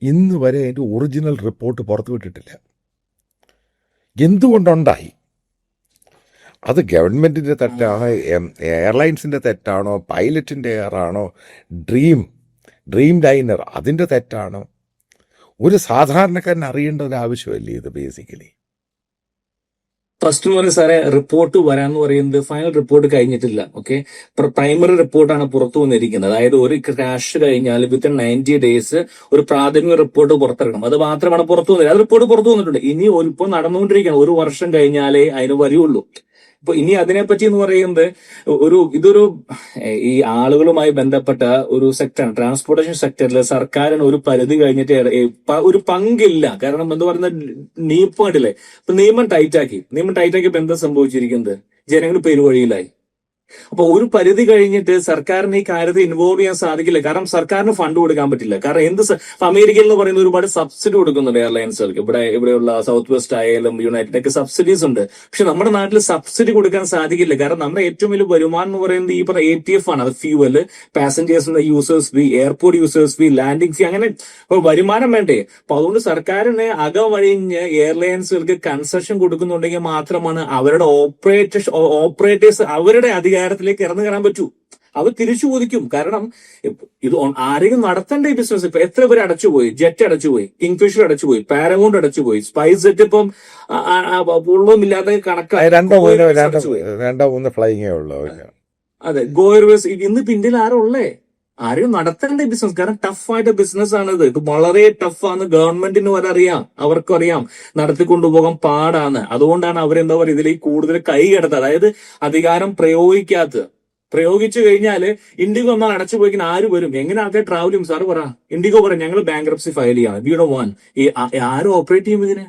ഇന്ന് വരെ അതിൻ്റെ ഒറിജിനൽ റിപ്പോർട്ട് പുറത്തുവിട്ടിട്ടില്ല. എന്തുകൊണ്ടുണ്ടായി? അത് ഗവൺമെൻറ്റിൻ്റെ തെറ്റാണോ, എയർലൈൻസിൻ്റെ തെറ്റാണോ, പൈലറ്റിൻ്റെ എയറാണോ, ഡ്രീം ലൈനർ അതിൻ്റെ തെറ്റാണോ? ഒരു സാധാരണക്കാരൻ അറിയേണ്ട ഒരു ആവശ്യമല്ലേ ഇത് ബേസിക്കലി? ഫസ്റ്റ് എന്ന് പറയുന്നത് സാറേ, റിപ്പോർട്ട് വരാന്ന് പറയുന്നത് ഫൈനൽ റിപ്പോർട്ട് കഴിഞ്ഞിട്ടില്ല. ഓക്കെ, പ്രൈമറി റിപ്പോർട്ടാണ് പുറത്തു വന്നിരിക്കുന്നത്. അതായത് ഒരു ക്രാഷ് കഴിഞ്ഞാൽ വിത്തിൻ 90 days ഒരു പ്രാഥമിക റിപ്പോർട്ട് പുറത്തിറങ്ങണം. അത് മാത്രമാണ് പുറത്തു വന്നത്. അത് റിപ്പോർട്ട് പുറത്തു വന്നിട്ടുണ്ട്. ഇനി ഇപ്പോൾ നടന്നുകൊണ്ടിരിക്കുകയാണ്. 1 വർഷം കഴിഞ്ഞാലേ അതിന് വരികയുള്ളൂ. ഇപ്പൊ ഇനി അതിനെപ്പറ്റി എന്ന് പറയുന്നത് ഇതൊരു ഈ ആളുകളുമായി ബന്ധപ്പെട്ട ഒരു സെക്ടറാണ്. ട്രാൻസ്പോർട്ടേഷൻ സെക്ടറിൽ സർക്കാരിന് ഒരു പരിധി കഴിഞ്ഞിട്ട് ഒരു പങ്കില്ല. കാരണം എന്താ പറയുന്നത്, നിയമം കണ്ടില്ലേ, ഇപ്പൊ നിയമം ടൈറ്റാക്കിയപ്പോ എന്താ സംഭവിച്ചിരിക്കുന്നത്? ജനങ്ങൾ പെരുവഴിയിലായി. അപ്പൊ ഒരു പരിധി കഴിഞ്ഞിട്ട് സർക്കാരിന് ഈ കാര്യത്തിൽ ഇൻവോൾവ് ചെയ്യാൻ സാധിക്കില്ല. കാരണം സർക്കാരിന് ഫണ്ട് കൊടുക്കാൻ പറ്റില്ല. കാരണം അമേരിക്കയിൽ എന്ന് പറയുന്നത് ഒരുപാട് സബ്സിഡി കൊടുക്കുന്നുണ്ട് എയർലൈൻസുകൾക്ക്. ഇവിടെയുള്ള സൗത്ത് വെസ്റ്റ് ആയാലും യുണൈറ്റഡ് ഒക്കെ സബ്സിഡീസ് ഉണ്ട്. പക്ഷെ നമ്മുടെ നാട്ടിൽ സബ്സിഡി കൊടുക്കാൻ സാധിക്കില്ല. കാരണം നമ്മുടെ ഏറ്റവും വലിയ വരുമാനം എന്ന് പറയുന്നത് ഈ പറഞ്ഞ ATF ആണ്. അത് ഫ്യൂവല്, പാസഞ്ചേഴ്സിന്റെ യൂസേഴ്സ് ഫീ, എയർപോർട്ട് യൂസേഴ്സ് ഫീ, ലാൻഡിംഗ് ഫീ, അങ്ങനെ വരുമാനം വേണ്ടേ? അപ്പൊ അതുകൊണ്ട് സർക്കാരിന് അകമഴിഞ്ഞ് എയർലൈൻസുകൾക്ക് കൺസെഷൻ കൊടുക്കുന്നുണ്ടെങ്കിൽ മാത്രമാണ് അവരുടെ ഓപ്പറേറ്റേഴ്സ് അവരുടെ അധികാരത്തിലേക്ക് ഇറന്നു കയറാൻ പറ്റൂ. അവർ തിരിച്ചു ചോദിക്കും. കാരണം ഇത് ആരെങ്കിലും നടത്തേണ്ട ഈ ബിസിനസ്. ഇപ്പൊ എത്ര പേര് അടച്ചുപോയി? ജെറ്റ് അടച്ചുപോയി, കിങ്ഫിഷർ അടച്ചുപോയി, പാരമൗണ്ട് അടച്ചുപോയി, സ്പൈസ് ജെറ്റ് ഇപ്പം പൂർവ്വമില്ലാത്ത കണക്കായി. അതെ, ഗോ എയർവേസ്. ഇന്ന് ഇന്ത്യയിൽ ആരുള്ളേ? ആരെയും നടത്തേണ്ട ബിസിനസ്. കാരണം ടഫായിട്ട് ബിസിനസ് ആണിത്. ഇത് വളരെ ടഫാണ്. ഗവൺമെന്റിന് വരെ അറിയാം, അവർക്കും അറിയാം നടത്തിക്കൊണ്ടുപോകാൻ പാടാണ്. അതുകൊണ്ടാണ് അവരെന്താ പറയുക, ഇതിലേക്ക് കൂടുതൽ കൈ കിടത്തുക. അതായത് അധികാരം പ്രയോഗിച്ചു കഴിഞ്ഞാൽ ഇൻഡിഗോ ഒന്നാൽ അടച്ചു പോയിക്കാൻ ആര് വരും? എങ്ങനെ ആൾക്കാർ ട്രാവൽ ചെയ്യും? സാറ് പറ. ഇൻഡിഗോ പറയും ഞങ്ങൾ ബാങ്ക്രപ്സി ഫയൽ ചെയ്യാം, വി ഡോണ്ട് വാണ്ട്. ആരും ഓപ്പറേറ്റ് ചെയ്യും ഇതിന്?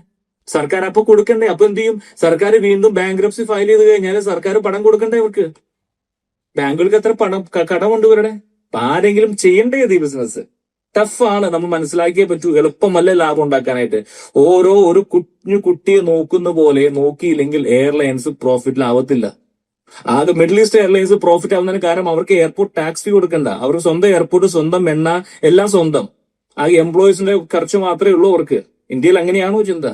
സർക്കാർ അപ്പൊ കൊടുക്കണ്ടേ? അപ്പൊ എന്ത് ചെയ്യും? സർക്കാർ വീണ്ടും ബാങ്ക്രപ്സി ഫയൽ ചെയ്ത് കഴിഞ്ഞാൽ സർക്കാർ പണം കൊടുക്കണ്ടേ അവർക്ക്? ബാങ്കുകൾക്ക് എത്ര കടമുണ്ട് ഇവരുടെ? ആരെങ്കിലും ചെയ്യണ്ടേ ഈ ബിസിനസ്? ടഫാണ്, നമ്മൾ മനസ്സിലാക്കിയേ പറ്റൂ. എളുപ്പമല്ല ലാഭം ഉണ്ടാക്കാനായിട്ട്. ഒരു കുഞ്ഞു കുട്ടിയെ നോക്കുന്ന പോലെ നോക്കിയില്ലെങ്കിൽ എയർലൈൻസ് പ്രോഫിറ്റിലാവത്തില്ല. ആകെ മിഡിൽ ഈസ്റ്റ് എയർലൈൻസ് പ്രോഫിറ്റ് ആവുന്നതിന് കാരണം അവർക്ക് എയർപോർട്ട് ടാക്സ് ഫീ കൊടുക്കണ്ട. അവർക്ക് സ്വന്തം എയർപോർട്ട്, സ്വന്തം എണ്ണ, എല്ലാം സ്വന്തം. ആ എംപ്ലോയീസിന്റെ ಖರ್ಚು മാത്രമേ ഉള്ളൂ അവർക്ക്. ഇന്ത്യയിൽ അങ്ങനെയാണോ ചിന്ത?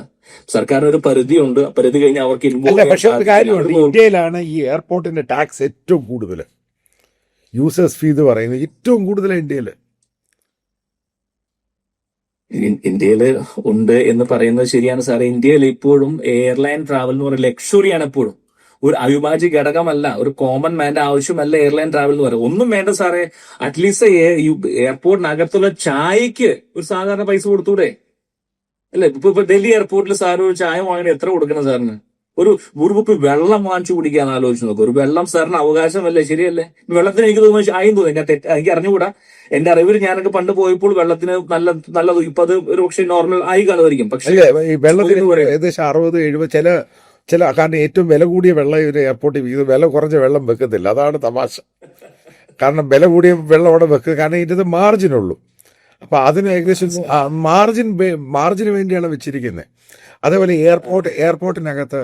സർക്കാരിന് ഒരു പരിധിയുണ്ട്. പരിധി കഴിഞ്ഞാൽ അവർക്ക് പക്ഷെ ഒരു കാര്യമുണ്ട്, ഇന്ത്യയിലാണ് ഈ എയർപോർട്ടിന്റെ ടാക്സ് ഏറ്റവും കൂടുതൽ. യൂസേഴ്സ് ഫീ എന്ന് പറയുന്നത് ഏറ്റവും കൂടുതൽ ഇന്ത്യയിൽ ഉണ്ട് എന്ന് പറയുന്നത് ശരിയാണ് സാറേ. ഇന്ത്യയിൽ ഇപ്പോഴും എയർലൈൻ ട്രാവൽ എന്ന് പറയുന്നത് ലക്ഷറിയാണ്. എപ്പോഴും ഒരു അവിഭാജ്യ ഘടകമല്ല, ഒരു കോമൺ മാന്റെ ആവശ്യമല്ല എയർലൈൻ ട്രാവൽ എന്ന് പറയുന്നത്. ഒന്നും വേണ്ട സാറേ, അറ്റ്ലീസ്റ്റ് എയർപോർട്ടിനകത്തുള്ള ചായക്ക് ഒരു സാധാരണ പൈസ കൊടുത്തൂടെ? അല്ലെ? ഇപ്പൊ ഡൽഹി എയർപോർട്ടിൽ സാർ ഒരു ചായ വാങ്ങണ എത്ര കൊടുക്കണം സാറിന്? ഒരു കുപ്പി വെള്ളം വാങ്ങിച്ചു കുടിക്കാൻ ആലോചിച്ച് നോക്കും. ഒരു വെള്ളം സാറിന് അവകാശമല്ലേ? ശരിയല്ലേ? വെള്ളത്തിന് എനിക്ക് തോന്നുന്നു ആയും തോന്നി, എനിക്ക് അറിഞ്ഞുകൂടാ. എന്റെ അറിവിൽ ഞാനൊക്കെ പണ്ട് പോയപ്പോൾ വെള്ളത്തിന് നല്ല ഇപ്പൊ അത് ഒരു പക്ഷേ നോർമൽ ആയി കാണുമായിരിക്കും. പക്ഷേ വെള്ളത്തിന് ഏകദേശം 60-70 ചില കാരണം ഏറ്റവും വില കൂടിയ വെള്ളം ഒരു എയർപോർട്ടിൽ വില കുറഞ്ഞ വെള്ളം വെക്കത്തില്ല. അതാണ് തമാശ. കാരണം വില കൂടിയ വെള്ളം അവിടെ വെക്കുക, കാരണം ഇതിന്റെ മാർജിനുള്ളൂ. അപ്പൊ അതിന് ഏകദേശം മാർജിന് വേണ്ടിയാണ് വെച്ചിരിക്കുന്നത്. അതേപോലെ എയർപോർട്ടിനകത്ത്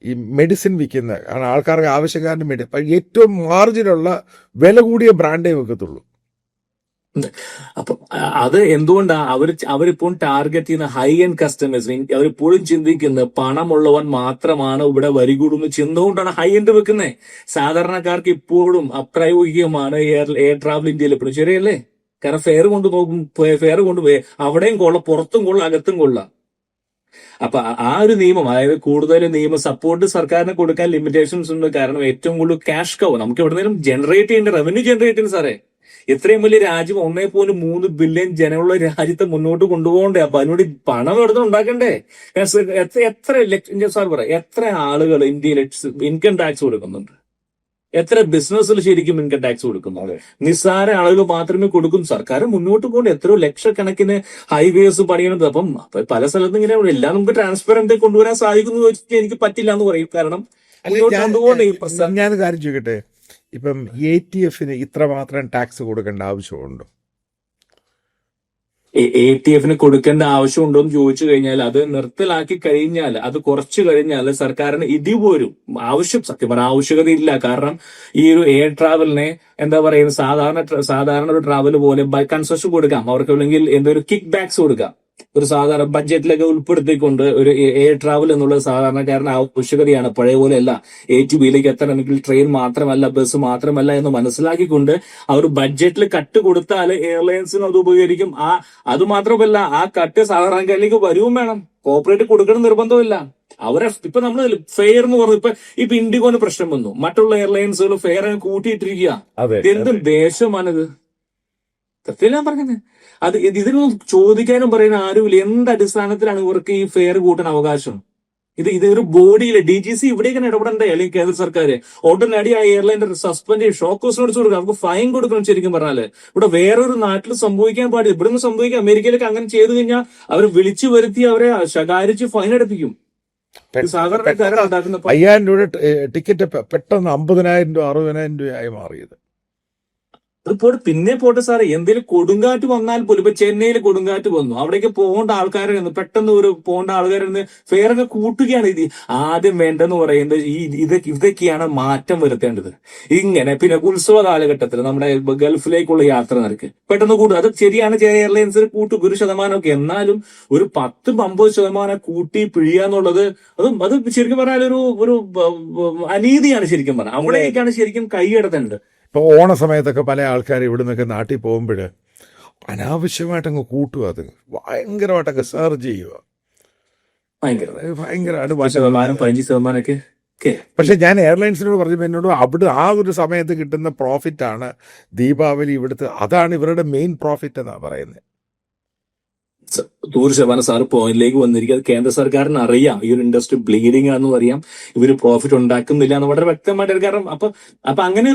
ഈ മെഡിസിൻ വിൽക്കുന്ന, കാരണം ആൾക്കാർക്ക് ആവശ്യക്കാരന് ഏറ്റവും മാർജിനുള്ള വില കൂടിയ ബ്രാൻഡേ വെക്കത്തുള്ളൂ. അപ്പൊ അത് എന്തുകൊണ്ടാണ് അവരിപ്പോൾ ടാർഗറ്റ് ചെയ്യുന്ന ഹൈ എൻഡ് കസ്റ്റമേഴ്സ്? അവരിപ്പോഴും ചിന്തിക്കുന്നത് പണമുള്ളവൻ മാത്രമാണ് ഇവിടെ വരികൂടുന്ന ചിന്ത കൊണ്ടാണ് ഹൈ എൻഡ് വെക്കുന്നത്. സാധാരണക്കാർക്ക് ഇപ്പോഴും അപ്രായോഗികമാണ് എയർ ട്രാവൽ ഇന്ത്യയിൽ എപ്പോഴും. ശരിയല്ലേ? കാരണം ഫെയർ കൊണ്ടുപോയി അവിടെയും കൊള്ള, പുറത്തും കൊള്ള, അകത്തും കൊള്ള. അപ്പൊ ആ ഒരു നിയമം, അതായത് കൂടുതൽ നിയമ സപ്പോർട്ട് സർക്കാരിന് കൊടുക്കാൻ ലിമിറ്റേഷൻസ് ഉണ്ട്. കാരണം ഏറ്റവും കൂടുതൽ ക്യാഷ് കവ് നമുക്ക് എവിടെന്നെങ്കിലും ജനറേറ്റ് ചെയ്യേണ്ട, റവന്യൂ ജനറേറ്റ് ചെയ്യുന്ന സാറേ. ഇത്രയും വലിയ രാജ്യം, 1.3 ബില്യൺ ജനമുള്ള രാജ്യത്തെ മുന്നോട്ട് കൊണ്ടുപോകണ്ടേ? അപ്പൊ അതിനോട് പണം എടുത്ത് ഉണ്ടാക്കണ്ടേ? എത്ര സാർ പറയാം, എത്ര ആളുകൾ ഇന്ത്യയിൽ ഇൻകം ടാക്സ് കൊടുക്കുന്നുണ്ട്? എത്ര ബിസിനസ്സിൽ ശരിക്കും ഇൻകം ടാക്സ് കൊടുക്കുന്നു? നിസ്സാര ആളുകൾ മാത്രമേ കൊടുക്കും. സർക്കാർ മുന്നോട്ട് പോകേണ്ട എത്രയോ ലക്ഷക്കണക്കിന് ഹൈവേസ് പണിയണത്. അപ്പം പല സ്ഥലത്തും ഇങ്ങനെ എല്ലാം നമുക്ക് ട്രാൻസ്പെറന്റ് കൊണ്ടുവരാൻ സാധിക്കുന്നു ചോദിച്ചാൽ എനിക്ക് പറ്റില്ല എന്ന് പറയും. കാരണം അതുകൊണ്ട് ഈ പ്രശ്നം ഞാൻ കാര്യം ചോദിക്കട്ടെ, ഇപ്പം ATFന് ഇത്രമാത്രം ടാക്സ് കൊടുക്കേണ്ട ആവശ്യമുണ്ടോ? ATF കൊടുക്കേണ്ട ആവശ്യമുണ്ടോ എന്ന് ചോദിച്ചു കഴിഞ്ഞാൽ അത് നിർത്തലാക്കി കഴിഞ്ഞാൽ, അത് കുറച്ചു കഴിഞ്ഞാൽ സർക്കാരിന് ഇതുപോലും സത്യം പറഞ്ഞ ആവശ്യകതയില്ല. കാരണം ഈ ഒരു എയർ ട്രാവലിനെ എന്താ പറയുന്നത്, സാധാരണ ഒരു ട്രാവൽ പോലെ ബൈ കൺസെഷൻ കൊടുക്കാം അവർക്ക്, അല്ലെങ്കിൽ എന്തൊരു കിക്ക് ബാക്സ് കൊടുക്കാം. ഒരു സാധാരണ ബഡ്ജറ്റിലൊക്കെ ഉൾപ്പെടുത്തിക്കൊണ്ട് ഒരു എയർ ട്രാവൽ എന്നുള്ളത് സാധാരണക്കാരന് ആവശ്യകതയാണ്. പഴയ പോലെയല്ല A to B യിലേക്ക് എത്തണമെങ്കിൽ ട്രെയിൻ മാത്രമല്ല, ബസ് മാത്രമല്ല എന്ന് മനസ്സിലാക്കിക്കൊണ്ട് അവർ ബഡ്ജറ്റിൽ കട്ട് കൊടുത്താൽ എയർലൈൻസിന് അത് ഉപകരിക്കും. അത് മാത്രമല്ല, ആ കട്ട് സാധാരണക്കാരിലേക്ക് വരുവും വേണം. കോർപ്പറേറ്റ് കൊടുക്കണം നിർബന്ധമില്ല. അവരെ ഇപ്പൊ നമ്മൾ ഫെയർ എന്ന് പറഞ്ഞു, ഇപ്പൊ ഇൻഡിഗോന് പ്രശ്നം വന്നു, മറ്റുള്ള എയർലൈൻസുകൾ ഫെയർ കൂട്ടിയിട്ടിരിക്കുക. എന്തും ദേശമാണിത്. സത്യം ഞാൻ പറഞ്ഞത്, ഇതിനൊന്നും ചോദിക്കാനും പറയുന്ന ആരുമില്ല. എന്ത് അടിസ്ഥാനത്തിലാണ് ഇവർക്ക് ഈ ഫെയർ കൂട്ടാൻ അവകാശം? ഇതൊരു ബോഡിയിലെ DGC ഇവിടേക്കാണ് ഇടപെടണ്ടേ, അല്ലെങ്കിൽ കേന്ദ്ര സർക്കാർ ഉടനടി ആ എയർലൈൻ്റെ സസ്പെൻഡ് ഷോക്കോസ് നോട്ടീസ് കൊടുക്കുക, നമുക്ക് ഫൈൻ കൊടുക്കണം. ശരിക്കും പറഞ്ഞാല് ഇവിടെ വേറൊരു നാട്ടിൽ സംഭവിക്കാൻ പാടില്ല, ഇവിടെ നിന്ന് സംഭവിക്കാം. അമേരിക്കയിലൊക്കെ അങ്ങനെ ചെയ്തു കഴിഞ്ഞാൽ അവർ വിളിച്ചു വരുത്തി അവരെ ശകാരിച്ച് ഫൈൻ അടപ്പിക്കും. സാധാരണക്കാരെ ഉണ്ടാക്കുന്ന 5000 രൂപ ടിക്കറ്റ് പെട്ടെന്ന് 50,000 രൂപ 60,000 രൂപയായി മാറിയത്. പിന്നെ പോട്ടെ സാറേ, എന്തെങ്കിലും കൊടുങ്കാറ്റ് വന്നാൽ പോലും, ഇപ്പൊ ചെന്നൈയിൽ കൊടുങ്കാറ്റ് വന്നു, അവിടേക്ക് പോകേണ്ട ആൾക്കാരെ പെട്ടെന്ന് പോകേണ്ട ആൾക്കാരെ ഫെയറൊക്കെ കൂട്ടുകയാണ്. ആദ്യം വേണ്ടെന്ന് പറയുന്നത് ഇതൊക്കെയാണ് മാറ്റം വരുത്തേണ്ടത്. ഇങ്ങനെ പിന്നെ ഉത്സവ കാലഘട്ടത്തിൽ നമ്മുടെ ഗൾഫിലേക്കുള്ള യാത്ര നിരക്ക് പെട്ടെന്ന് കൂടും. അത് ശരിയാണ്, ചില എയർലൈൻസിൽ കൂട്ടും 1% എന്നാലും ഒരു 10-50% കൂട്ടി പിഴിയാന്നുള്ളത് അത് ശരിക്കും പറഞ്ഞാൽ ഒരു അനീതിയാണ്. ശരിക്കും പറഞ്ഞാൽ അവിടേക്കാണ് ശരിക്കും കൈയടത്തേണ്ടത്. ഇപ്പോൾ ഓണ സമയത്തൊക്കെ പല ആൾക്കാർ ഇവിടെ നിന്നൊക്കെ നാട്ടിൽ പോകുമ്പോൾ അനാവശ്യമായിട്ടങ്ങ് കൂട്ടുക, അത് ഭയങ്കരമായിട്ടൊക്കെ സെർച്ച് ചെയ്യുക, ഭയങ്കരമായിട്ട്. 15% പക്ഷെ ഞാൻ എയർലൈൻസിനോട് പറഞ്ഞപ്പോൾ എന്നോട് അവിടെ ആ ഒരു സമയത്ത് കിട്ടുന്ന പ്രോഫിറ്റാണ് ദീപാവലി ഇവിടുത്തെ, അതാണ് ഇവരുടെ മെയിൻ പ്രോഫിറ്റ് എന്നാണ് പറയുന്നത്. 100% സാറ് പോയിന്റിലേക്ക് വന്നിരിക്കുക. അത് കേന്ദ്ര സർക്കാരിന് അറിയാം ഈ ഒരു ഇൻഡസ്ട്രി ബ്ലീഡിംഗ് ആണെന്ന് അറിയാം, ഇവര് പ്രോഫിറ്റ് ഉണ്ടാക്കുന്നില്ല എന്ന് വളരെ വ്യക്തമായിട്ട്. കാരണം അപ്പൊ അങ്ങനെ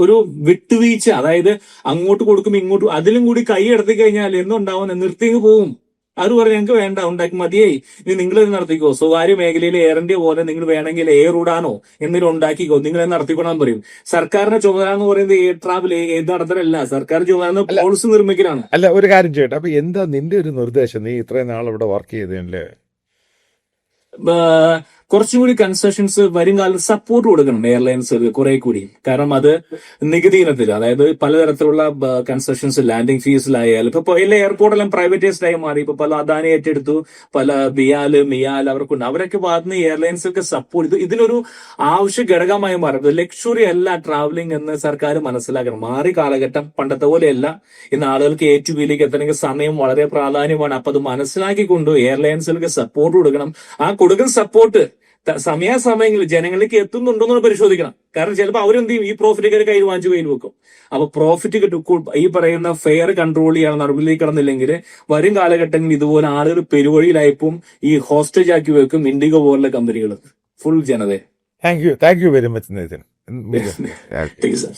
ഒരു വിട്ടുവീഴ്ച, അതായത് അങ്ങോട്ട് കൊടുക്കും ഇങ്ങോട്ട്, അതിലും കൂടി കൈ എടുത്തി കഴിഞ്ഞാൽ എന്തുണ്ടാവും, നിർത്തിങ്ങ് പോവും. അവർ പറയും ഞങ്ങൾക്ക് വേണ്ട, ഉണ്ടാക്കി മതിയായി, ഇനി നിങ്ങൾ നടത്തിക്കോ. സ്വകാര്യ മേഖലയിൽ എയർ ഇന്ത്യ പോലെ നിങ്ങൾ വേണമെങ്കിൽ എയർ ഉടാനോ എന്തെങ്കിലും ഉണ്ടാക്കിക്കോ, നിങ്ങൾ നടത്തിക്കോളാൻ പറയും. സർക്കാരിന്റെ ചുമതല എന്ന് പറയുന്നത് എയർ ട്രാവൽ ഏത് നടത്തലല്ല, സർക്കാർ ചുമതല പോളിസി നിർമ്മിക്കലാണ്. അല്ല, ഒരു കാര്യം ചെയ്യട്ടെ, അപ്പൊ എന്താ നിന്റെ ഒരു നിർദ്ദേശം? നീ ഇത്രയും നാൾ ഇവിടെ വർക്ക് ചെയ്തല്ലേ, കുറച്ചും കൂടി കൺസെഷൻസ് വരും കാലത്ത് സപ്പോർട്ട് കൊടുക്കണം എയർലൈൻസ് കുറെ കൂടി. കാരണം അത് നികുതി ഇനത്തിൽ, അതായത് പലതരത്തിലുള്ള കൺസെഷൻസ്, ലാൻഡിംഗ് ഫീസിലായാലും ഇപ്പൊ എല്ലാ എയർപോർട്ടെല്ലാം പ്രൈവറ്റൈസ്ഡ് ആയി മാറി. ഇപ്പൊ പല അദാനി ഏറ്റെടുത്തു, പല മിയാൽ അവർക്കുണ്ട്. അവരൊക്കെ ഭാഗത്തുനിന്ന് എയർലൈൻസൊക്കെ സപ്പോർട്ട്, ഇതിനൊരു ആവശ്യ ഘടകമായി മാറുന്നത്. ലക്ഷറി അല്ല ട്രാവലിംഗ് എന്ന് സർക്കാർ മനസ്സിലാക്കണം. മാറി കാലഘട്ടം, പണ്ടത്തെ പോലെയല്ല. ഇന്ന് ആളുകൾക്ക് A to B യിലേക്ക് എത്തണമെങ്കിൽ സമയം വളരെ പ്രാധാന്യമാണ്. അപ്പൊ അത് മനസ്സിലാക്കിക്കൊണ്ട് എയർലൈൻസുകൾക്ക് സപ്പോർട്ട് കൊടുക്കണം. ആ കൊടുക്കുന്ന സപ്പോർട്ട് സമയാസമയങ്ങളിൽ ജനങ്ങളിലേക്ക് എത്തുന്നുണ്ടോന്ന് പരിശോധിക്കണം. കാരണം ചിലപ്പോൾ അവരെന്ത് ചെയ്യും, ഈ പ്രോഫിറ്റ് കയ്യിൽ വാങ്ങിച്ചു കയ്യിൽ വെക്കും. അപ്പൊ പ്രോഫിറ്റ് കിട്ടും. ഈ പറയുന്ന ഫെയർ കൺട്രോൾ ചെയ്യാൻ നടപടിയിലേക്ക് കടന്നില്ലെങ്കിൽ വരും കാലഘട്ടങ്ങളിൽ ഇതുപോലെ ആളുകൾ പെരുവഴിയിലായപ്പോൾ ഈ ഹോസ്റ്റേജ് ആക്കി വെക്കും ഇൻഡിഗോ പോലുള്ള കമ്പനികൾ ഫുൾ ജനതയെ. Thank you very much Nitin. Thank you, sir.